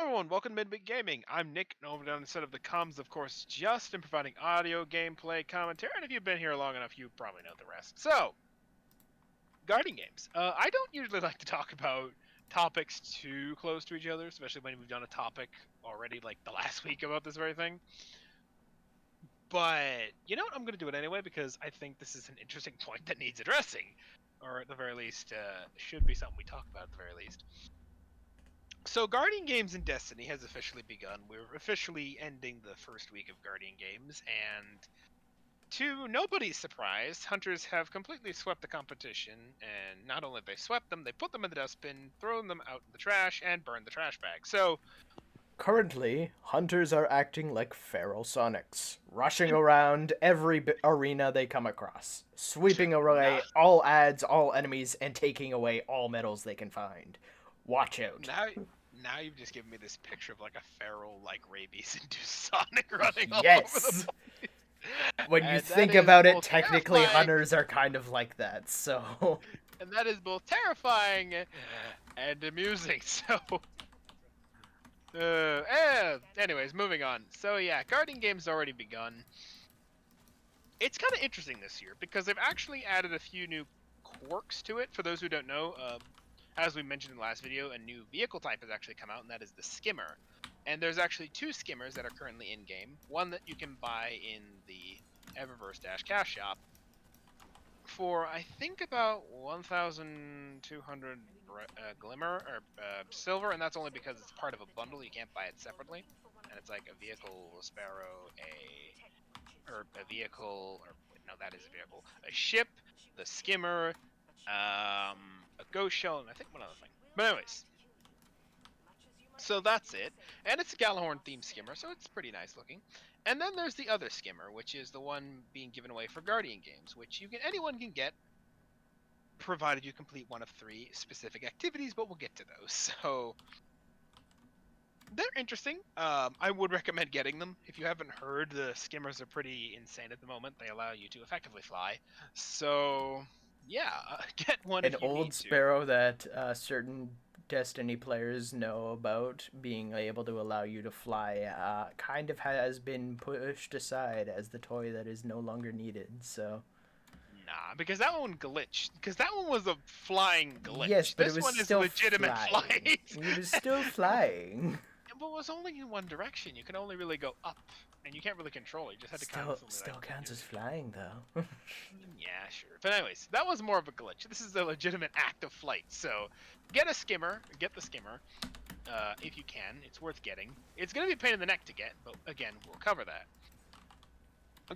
Everyone, welcome to Midweek Gaming. I'm Nick, and over down instead of the comms, of course, Justin providing audio, gameplay, commentary, and if you've been here long enough, you probably know the rest. So, guarding games. I don't usually like to talk about topics too close to each other, especially when we've done a topic already, like the last week about this very thing. But, you know what, I'm going to do it anyway, because I think this is an interesting point that needs addressing. Or at the very least, should be something we talk about at the very least. So Guardian Games in Destiny has officially begun. We're officially ending the first week of Guardian Games, and to nobody's surprise, hunters have completely swept the competition, and not only have they swept them, they put them in the dustbin, thrown them out in the trash, and burned the trash bag. So, Currently, hunters are acting like feral sonics, rushing around every arena they come across, sweeping now, away all ads, all enemies, and taking away all medals they can find. Watch out. now, now you've just given me this picture of like a feral, like rabies-induced Sonic running all over the Yes! place. When you And that think is about it, both technically terrifying hunters are kind of like that, so. and that is both terrifying and amusing. Anyways, moving on. So yeah, Guardian Game's already begun. It's kind of interesting this year because they've actually added a few new quirks to it. For those who don't know, as we mentioned in the last video, a new vehicle type has actually come out, and that is the skimmer. And there's actually two skimmers that are currently in game. One that you can buy in the Eververse Cash Shop, for I think about 1,200 glimmer or silver, and that's only because it's part of a bundle. You can't buy it separately, and it's like a vehicle, a sparrow, a vehicle, or no, that is a vehicle, a ship, the skimmer, a ghost shell, and I think one other thing. But anyways, so that's it, and it's a Galahorn themed skimmer, so it's pretty nice looking. And then there's the other skimmer, which is the one being given away for Guardian Games, which anyone can get, provided you complete one of three specific activities, but we'll get to those. So they're interesting. I would recommend getting them. If you haven't heard, the skimmers are pretty insane at the moment. They allow you to effectively fly. So yeah, get one An if you old need to. sparrow that certain Destiny players know about being able to allow you to fly kind of has been pushed aside as the toy that is no longer needed. So, Nah, because that one glitched. Because that one was a flying yes, glitch. but it This was one is still legitimate flying. flight. It was still flying. But it was only in one direction. You can only really go up, and you can't really control it. You just had to constantly Still like counts do as it. flying though. Yeah, sure. But anyways, that was more of a glitch. This is a legitimate act of flight. So get a skimmer, get the skimmer, if you can. It's worth getting. It's going to be a pain in the neck to get, but again, we'll cover that.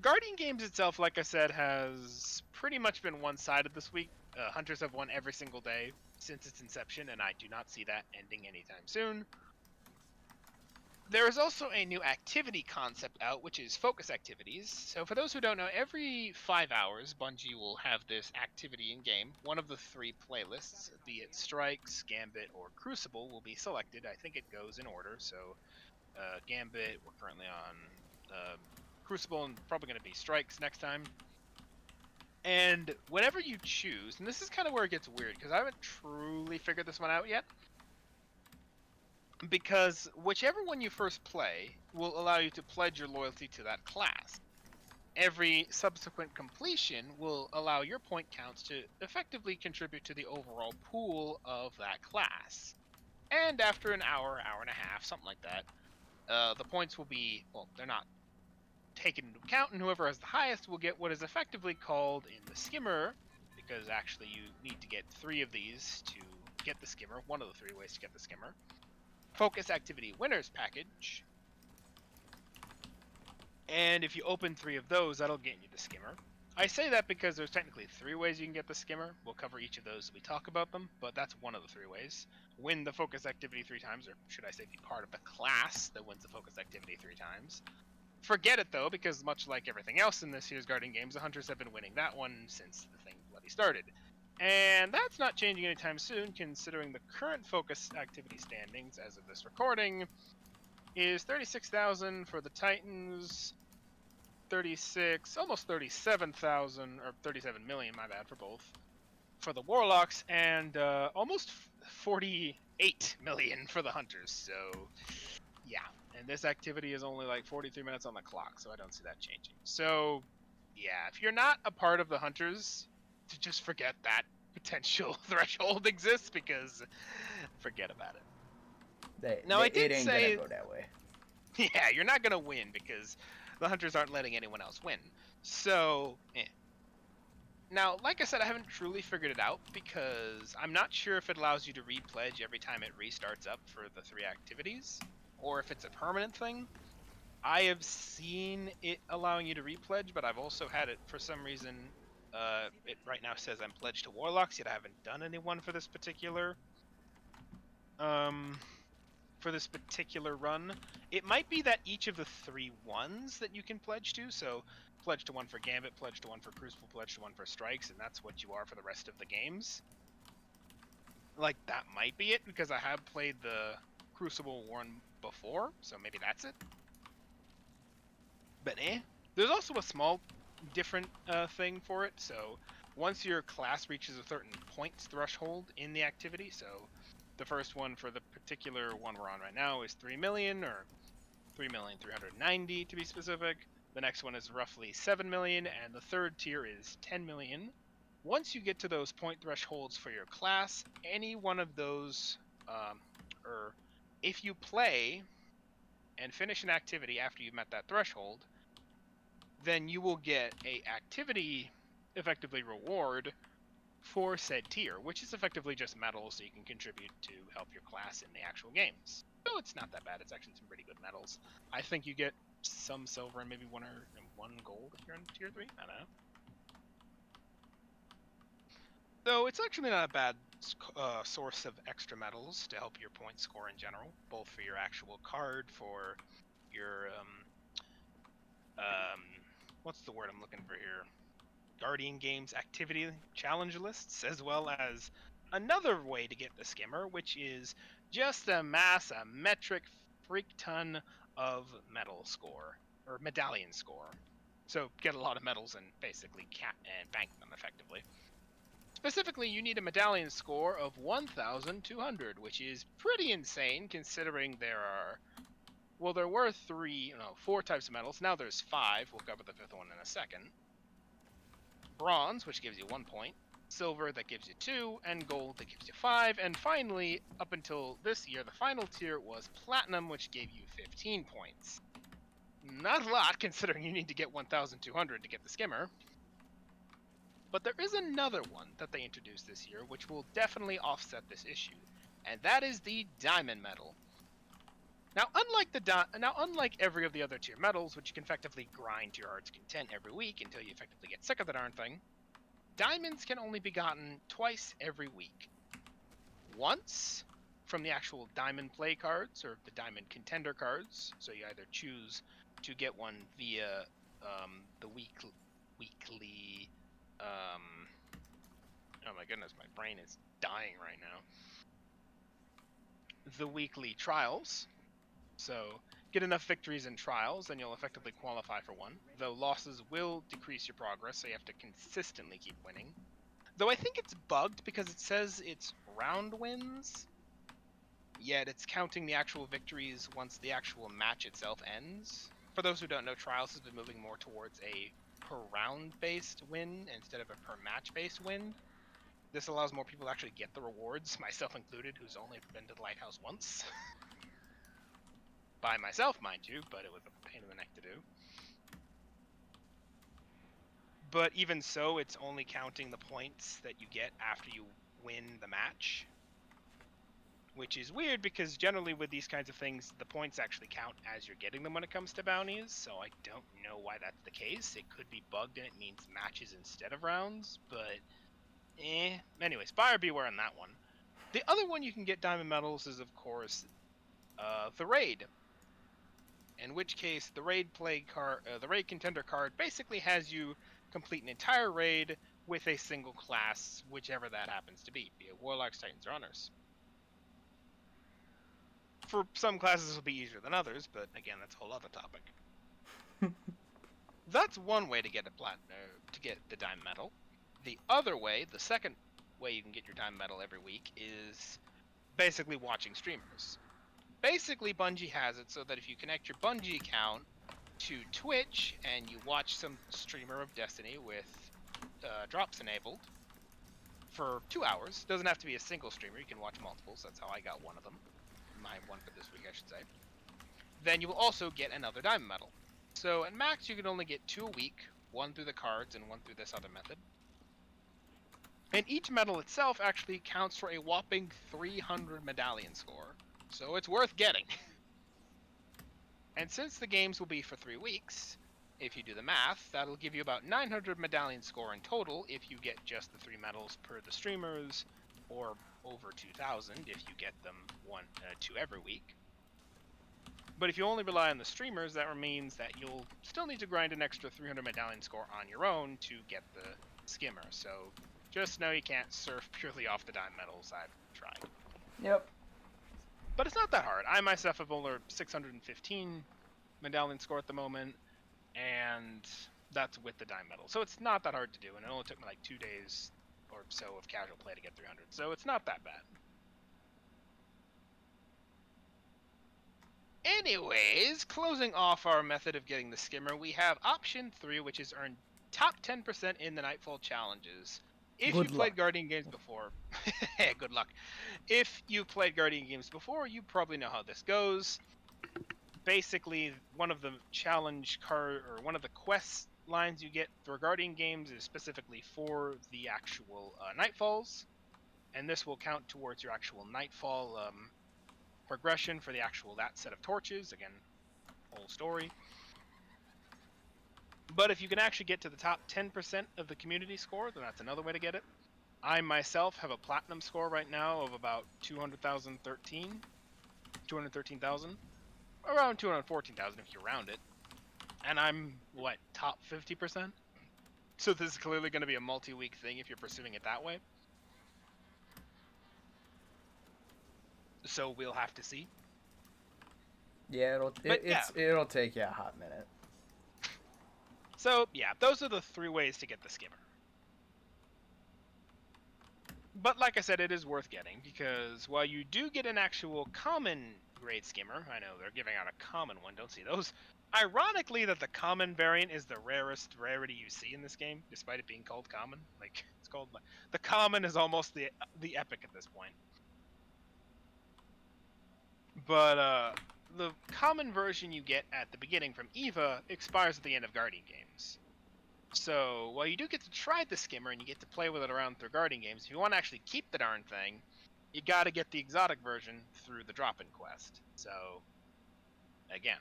Guardian Games itself, like I said, has pretty much been one-sided this week. Hunters have won every single day since its inception, and I do not see that ending anytime soon. There is also a new activity concept out, which is focus activities. So for those who don't know, every 5 hours, Bungie will have this activity in game. One of the three playlists, be it Strikes, Gambit, or Crucible, will be selected. I think it goes in order. So Gambit, we're currently on Crucible, and probably going to be Strikes next time. And whenever you choose, and this is kind of where it gets weird, because I haven't truly figured this one out yet, because whichever one you first play will allow you to pledge your loyalty to that class. Every subsequent completion will allow your point counts to effectively contribute to the overall pool of that class. And after an hour, hour and a half, something like that, the points will be, well, they're not taken into account, and whoever has the highest will get what is effectively called in the skimmer, because actually you need to get 3 of these to get the skimmer, one of the 3 ways to get the skimmer. Focus Activity Winners package. And if you open 3 of those, that'll get you the skimmer. I say that because there's technically 3 ways you can get the skimmer. We'll cover each of those as we talk about them, but that's one of the 3 ways. Win the focus activity 3 times, or should I say be part of the class that wins the focus activity 3 times. Forget it though, because much like everything else in this year's Guardian Games, the Hunters have been winning that one since the thing bloody started. And that's not changing anytime soon, considering the current focus activity standings as of this recording is 36,000 for the Titans, 36, almost 37,000, or 37 million, my bad, for both, for the Warlocks, and almost 48 million for the hunters. So yeah, and this activity is only like 43 minutes on the clock, so I don't see that changing. So yeah, if you're not a part of the hunters, to just forget that potential threshold exists, because forget about it. Now I It did ain't gonna say, go that way. yeah, you're not gonna win because the hunters aren't letting anyone else win. So now, like I said, I haven't truly figured it out because I'm not sure if it allows you to repledge every time it restarts up for the 3 activities, or if it's a permanent thing. I have seen it allowing you to repledge, but I've also had it for some reason. It right now says I'm pledged to warlocks, yet I haven't done anyone um for this particular run. It might be that each of the 3 ones that you can pledge to, so pledge to one for Gambit, pledge to one for Crucible, pledge to one for Strikes, and that's what you are for the rest of the games. Like, that might be it, because I have played the Crucible one before, so maybe that's it. But there's also a small different thing for it. So once your class reaches a certain points threshold in the activity, so the first one for the particular one we're on right now is 3 million, or 3,390,000 to be specific. The next one is roughly 7 million, and the third tier is 10 million. Once you get to those point thresholds for your class, any one of those, or if you play and finish an activity after you've met that threshold, then you will get a activity effectively reward for said tier, which is effectively just medals so you can contribute to help your class in the actual games. So it's not that bad. It's actually some pretty good medals. I think you get some silver and maybe one gold if you're in tier 3. I don't know. So it's actually not a bad source of extra medals to help your point score in general, both for your actual card, for your what's the word I'm looking for here? Guardian Games activity challenge lists, as well as another way to get the skimmer, which is just amass a metric freak ton of medal score, or medallion score. So get a lot of medals and basically and bank them effectively. Specifically, you need a medallion score of 1,200, which is pretty insane considering there were 4 types of medals. Now there's 5. We'll cover the 5th one in a second. Bronze, which gives you 1 point, silver, that gives you 2, and gold, that gives you 5. And finally, up until this year, the final tier was platinum, which gave you 15 points. Not a lot, considering you need to get 1,200 to get the skimmer. But there is another one that they introduced this year, which will definitely offset this issue, and that is the diamond medal. Now, unlike every of the other tier medals, which you can effectively grind to your heart's content every week until you effectively get sick of the darn thing, diamonds can only be gotten twice every week. Once from the actual diamond play cards, or the diamond contender cards, so you either choose to get one via the weekly oh my goodness, my brain is dying right now. The weekly trials. So get enough victories in trials, and you'll effectively qualify for one. Though losses will decrease your progress, so you have to consistently keep winning. Though I think it's bugged because it says it's round wins, yet it's counting the actual victories once the actual match itself ends. For those who don't know, Trials has been moving more towards a per round based win instead of a per match based win. This allows more people to actually get the rewards, myself included, who's only been to the lighthouse once. By myself, mind you, but it was a pain in the neck to do. But even so, it's only counting the points that you get after you win the match. Which is weird, because generally with these kinds of things, the points actually count as you're getting them when it comes to bounties, so I don't know why that's the case. It could be bugged and it means matches instead of rounds, but Anyways, buyer beware on that one. The other one you can get diamond medals is, of course, the raid. In which case, the raid the raid contender card basically has you complete an entire raid with a single class, whichever that happens to be it warlocks, titans, or hunters. For some classes, this will be easier than others, but again, that's a whole other topic. That's one way to get to get the diamond medal. The other way, the second way you can get your diamond medal every week, is basically watching streamers. Basically, Bungie has it so that if you connect your Bungie account to Twitch and you watch some streamer of Destiny with drops enabled for 2 hours, doesn't have to be a single streamer, you can watch multiples, that's how I got one of them, my one for this week I should say, then you will also get another diamond medal. So at max you can only get 2 a week, one through the cards and one through this other method. And each medal itself actually counts for a whopping 300 medallion score, so it's worth getting. And since the games will be for 3 weeks, if you do the math, that'll give you about 900 medallion score in total if you get just the 3 medals per the streamers, or over 2,000 if you get them 2 every week. But if you only rely on the streamers, that means that you'll still need to grind an extra 300 medallion score on your own to get the skimmer. So just know you can't surf purely off the diamond medals. I've tried. Yep. But it's not that hard. I myself have only 615 medallion score at the moment, and that's with the diamond medal. So it's not that hard to do, and it only took me like 2 days or so of casual play to get 300. So it's not that bad. Anyways, closing off our method of getting the skimmer, we have option 3, which is earn top 10% in the Nightfall challenges. If you've played Guardian games before, good luck. If you've played Guardian games before, you probably know how this goes. Basically, one of the challenge card or one of the quest lines you get for Guardian games is specifically for the actual Nightfalls, and this will count towards your actual Nightfall progression for the actual that set of torches. Again, whole story. But if you can actually get to the top 10% of the community score, then that's another way to get it. I myself have a platinum score right now of about 213,000, around 214,000 if you round it. And I'm, what, top 50%? So this is clearly going to be a multi-week thing if you're pursuing it that way. So we'll have to see. Yeah, it'll take you a hot minute. So, yeah, those are the 3 ways to get the skimmer. But like I said, it is worth getting, because while you do get an actual common grade skimmer, I know they're giving out a common one, don't see those. Ironically, that the common variant is the rarest rarity you see in this game, despite it being called common. Like, it's called, the common is almost the epic at this point. But, the common version you get at the beginning from EVA expires at the end of Guardian games. So, while you do get to try the skimmer and you get to play with it around through Guardian games, if you want to actually keep the darn thing, you gotta get the exotic version through the drop-in quest. So, again.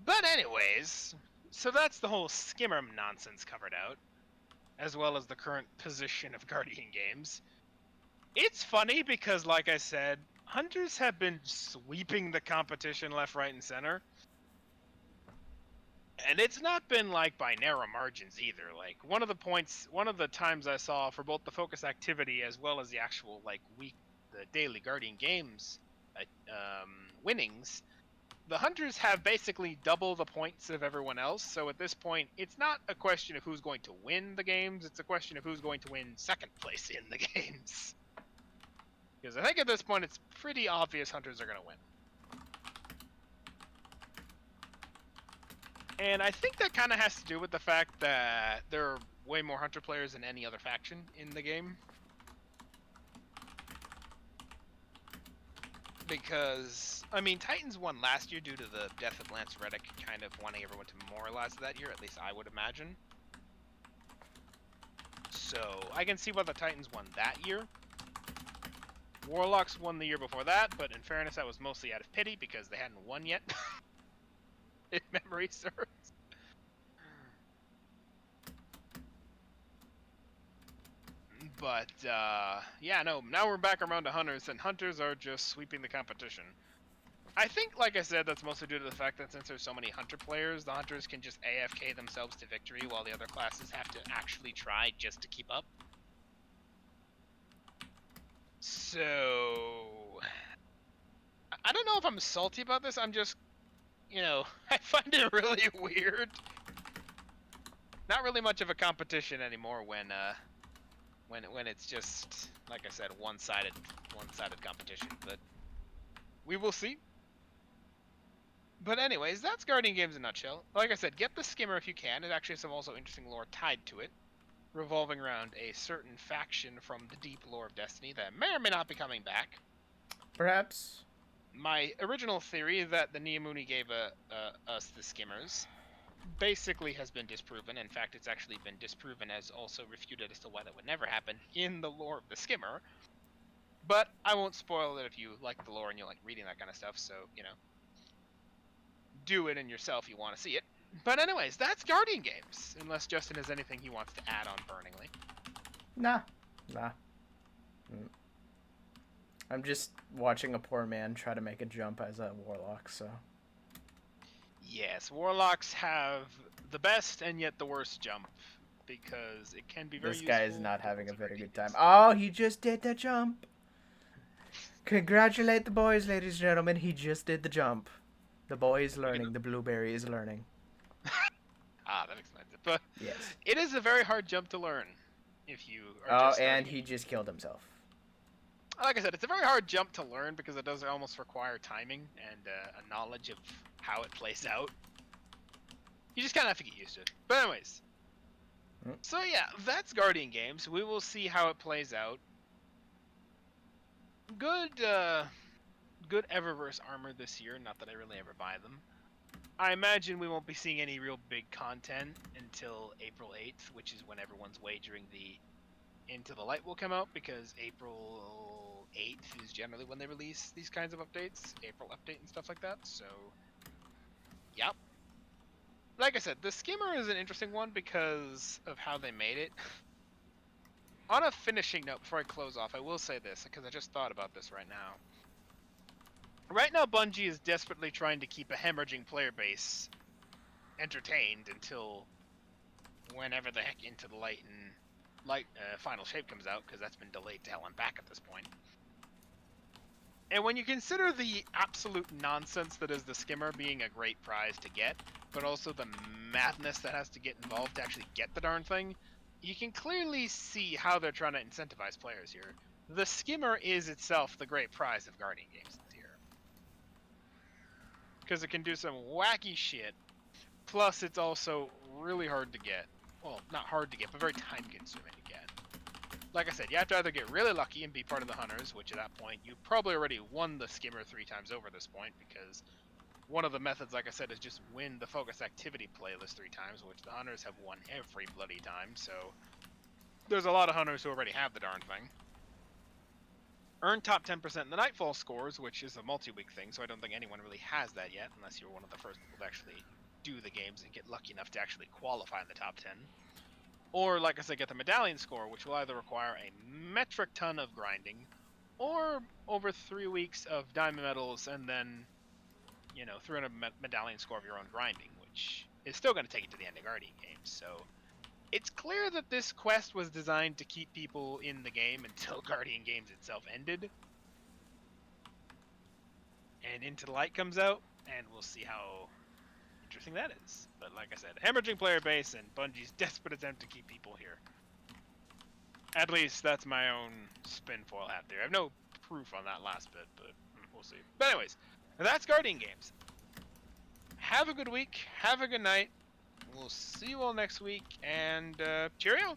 But anyways, so that's the whole skimmer nonsense covered out, as well as the current position of Guardian games. It's funny because, like I said, hunters have been sweeping the competition left, right, and center. And it's not been like by narrow margins either. Like one of the times I saw for both the focus activity as well as the actual the daily Guardian games winnings, the hunters have basically double the points of everyone else. So at this point, it's not a question of who's going to win the games. It's a question of who's going to win second place in the games. Because I think at this point, it's pretty obvious hunters are going to win. And I think that kind of has to do with the fact that there are way more hunter players than any other faction in the game. Because, I mean, Titans won last year due to the death of Lance Reddick kind of wanting everyone to memorialize that year, at least I would imagine. So, I can see why the Titans won that year. Warlocks won the year before that, but in fairness, that was mostly out of pity because they hadn't won yet. If memory serves. But, yeah, no, now we're back around to hunters, and hunters are just sweeping the competition. I think, like I said, that's mostly due to the fact that since there's so many hunter players, the hunters can just AFK themselves to victory while the other classes have to actually try just to keep up. So, I don't know if I'm salty about this, I'm just, I find it really weird. Not really much of a competition anymore when, when it's just, like I said, one-sided competition. But we will see. But anyways, that's Guardian Games in a nutshell. Like I said, get the skimmer if you can. It actually has some also interesting lore tied to it, revolving around a certain faction from the deep lore of Destiny that may or may not be coming back. Perhaps. My original theory that the Neomuni gave us the skimmers basically has been disproven. In fact, it's actually been disproven as also refuted as to why that would never happen in the lore of the skimmer. But I won't spoil it if you like the lore and you like reading that kind of stuff, so, do it in yourself if you want to see it. But anyways, that's Guardian Games, unless Justin has anything he wants to add on Burningly. Nah. I'm just watching a poor man try to make a jump as a warlock, so. Yes, Warlocks have the best and yet the worst jump, because it can be very This useful. guy is not having a also very good dangerous. time. Oh, he just did the jump. Congratulate the boys, ladies and gentlemen. He just did the jump. The boy is learning. The blueberry is learning. That explains it. But Yes. it is a very hard jump to learn if you are Oh, just and starting. he just killed himself. Like I said, it's a very hard jump to learn because it does almost require timing and a knowledge of how it plays out. You just kind of have to get used to it. But anyways, so yeah, that's Guardian Games. We will see how it plays out. Good Eververse armor this year. Not that I really ever buy them. I imagine we won't be seeing any real big content until April 8th, which is when everyone's wagering the Into the Light will come out, because April 8th is generally when they release these kinds of updates, April update and stuff like that. So, yep. Like I said, the skimmer is an interesting one because of how they made it. On a finishing note, before I close off, I will say this, because I just thought about this right now. Right now, Bungie is desperately trying to keep a hemorrhaging player base entertained until whenever the heck Into the Light and Final Shape comes out, because that's been delayed to hell and back at this point. And when you consider the absolute nonsense that is the skimmer being a great prize to get, but also the madness that has to get involved to actually get the darn thing, you can clearly see how they're trying to incentivize players here. The skimmer is itself the great prize of Guardian Games this year, because it can do some wacky shit. Plus, it's also really hard to get. Well, not hard to get, but very time-consuming to get. Like I said, you have to either get really lucky and be part of the hunters, which at that point, you probably already won the skimmer 3 times over this point, because one of the methods, like I said, is just win the focus activity playlist 3 times, which the hunters have won every bloody time, so there's a lot of hunters who already have the darn thing. Earn top 10% in the Nightfall scores, which is a multi-week thing, so I don't think anyone really has that yet, unless you're one of the first people to actually do the games and get lucky enough to actually qualify in the top 10. Or, like I said, get the medallion score, which will either require a metric ton of grinding, or over 3 weeks of diamond medals, and then, 300 medallion score of your own grinding, which is still going to take you to the end of Guardian Games. So, it's clear that this quest was designed to keep people in the game until Guardian Games itself ended. And Into the Light comes out, and we'll see how interesting that is. But like I said, hemorrhaging player base and Bungie's desperate attempt to keep people here. At least that's my own spin foil hat there. I have no proof on that last bit, but we'll see. But anyways, that's Guardian Games. Have a good week. Have a good night. We'll see you all next week, and cheerio!